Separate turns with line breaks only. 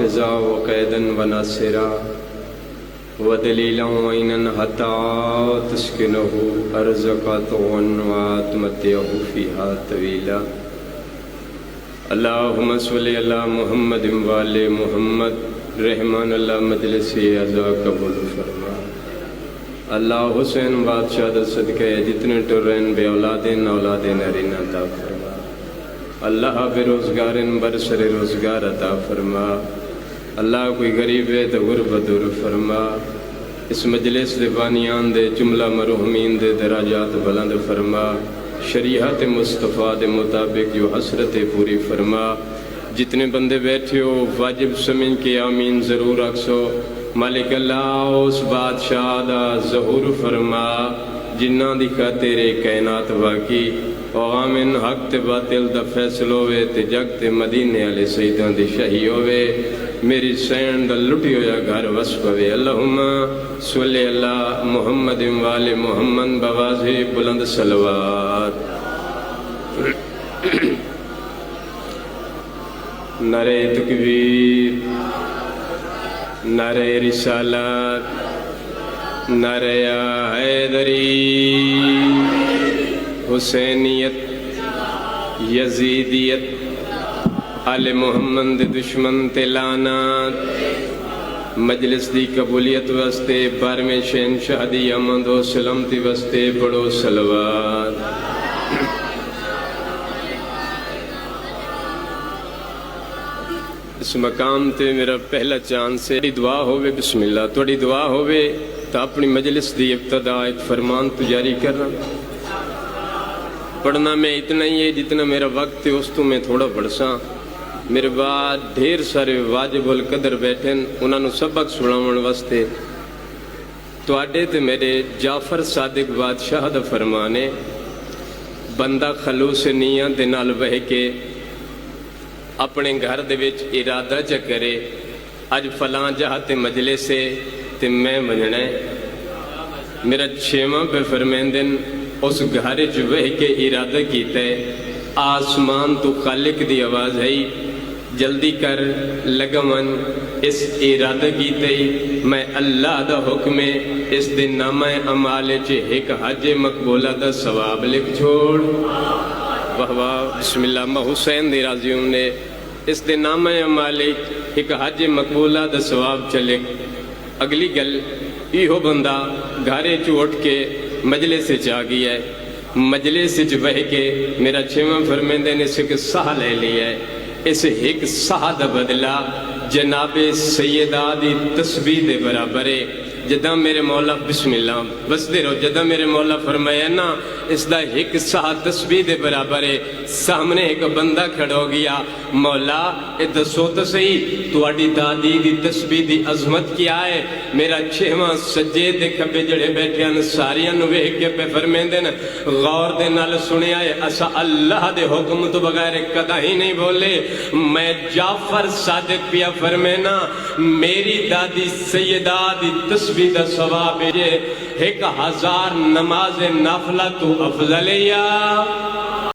حافظا وقیدا وناصرا ودلیلا وعینا حتی تسکنہ ارضک طوعا وتمتعہ فیہا طویلا اللہم صلی علی محمد وآل محمد رحمان اللہ مجلس اعزا قبول فرما اللہ حسین بادشاہ دا صدقہ جتنے ٹرین بے اولادین اولادین ارین عطا فرما اللہ بے روزگارن برسر روزگار عطا فرما اللہ کوئی غریب ہے تو غربت دور فرما اس مجلس دے بانیان دے جملہ مرحومین دے دراجات بلند فرما شریعت مصطفیٰ دے مطابق جو حسرت پوری فرما جتنے بندے بیٹھے ہو واجب سمجھ کے آمین ضرور اکسو مالک اللہ اس بادشاہ دا ظہور فرما جنہ دی تیرے کائنات واقعی آمین حق تے باطل دا فیصل ہوئے تے جگ تے مدینے علیہ سیدان دی شہی ہوئے میری سین دا لٹی ہویا گھر وصف ہوئے اللہم صلی اللہ محمد وآل محمد بواضح بلند صلوات نعرہ تکبیر نعرہ رسالت نعرہ حیدری حسینیت یزیدیت آل محمد دشمن تے لعنت مجلس دی قبولیت واسطے بارہویں شہنشاہ دی امن و سلامتی واسطے پڑھو صلوات اس مقام تے میرا پہلا چاند سے دعا ہوئے بسم اللہ توڑی دعا ہوئے تو اپنی مجلس دی ابتدا ایک فرمان تو جاری کر رہا پڑھنا میں اتنا ہی ہے جتنا میرا وقت ہے اس تو میں تھوڑا پڑھ سا میرے بعد ڈھیر سارے واجب القدر بیٹھیں انہوں نے سبق سناون واسطے تو آڈے تے میرے جعفر صادق بادشاہ دا فرمانے بندہ خلوص نیت دے نال بہ کے اپنے گھر دے وچ ارادہ چا کرے اج فلاں جہاں تے مجلس سے تے میں بننا ہے میرا چھیواں پہ فرمیندن اس گھر چ بہ کے ارادہ کیتا ہے آسمان تو خالق دی آواز ہے جلدی کر لگمن اس ارادہ کیتے ہی میں اللہ دا حکم اس دن نامہ عمال چ ایک حج مقبولہ دا ثواب لکھ چھوڑ واہ واہ بسم اللہ میں حسین دی راضیوں نے اس دن نامہ عمال ایک حج مقبولہ دا ثواب چلے اگلی گل ایہو بندہ گھارے چ اٹھ کے مجلس سے چاہ گیا ہے مجلس سے بہ کے میرا چھواں فرمیندے نے اس ایک ساہ لے لیا ہے اس ایک ساہ دا بدلہ جناب سیدہ دی تسبیح دے برابر ہے جدہ میرے مولا بسم اللہ بس دے رہو جدہ میرے مولا فرمایا نا اس دا ایک ساہ تسبیح دے برابر ہے سامنے ایک بندہ کھڑا ہو گیا مولا اے دسو تو صحیح تو اڈی دادی دی تسبیح دی عظمت کیا ہے میرا چھواں سجے دے کھبے جڑے بیٹھے ہیں ساریاں نو ویکھ کے پہ فرمیندے نا غور دے نال سنیا ہے اسا اللہ دے حکم تو بغیر کدا ہی نہیں بولے میں جعفر صادق پیا فرمینا میری دادی سیدہ دی تسبیح دا ثواب ہے 1000 نماز نافلہ تو افضل یا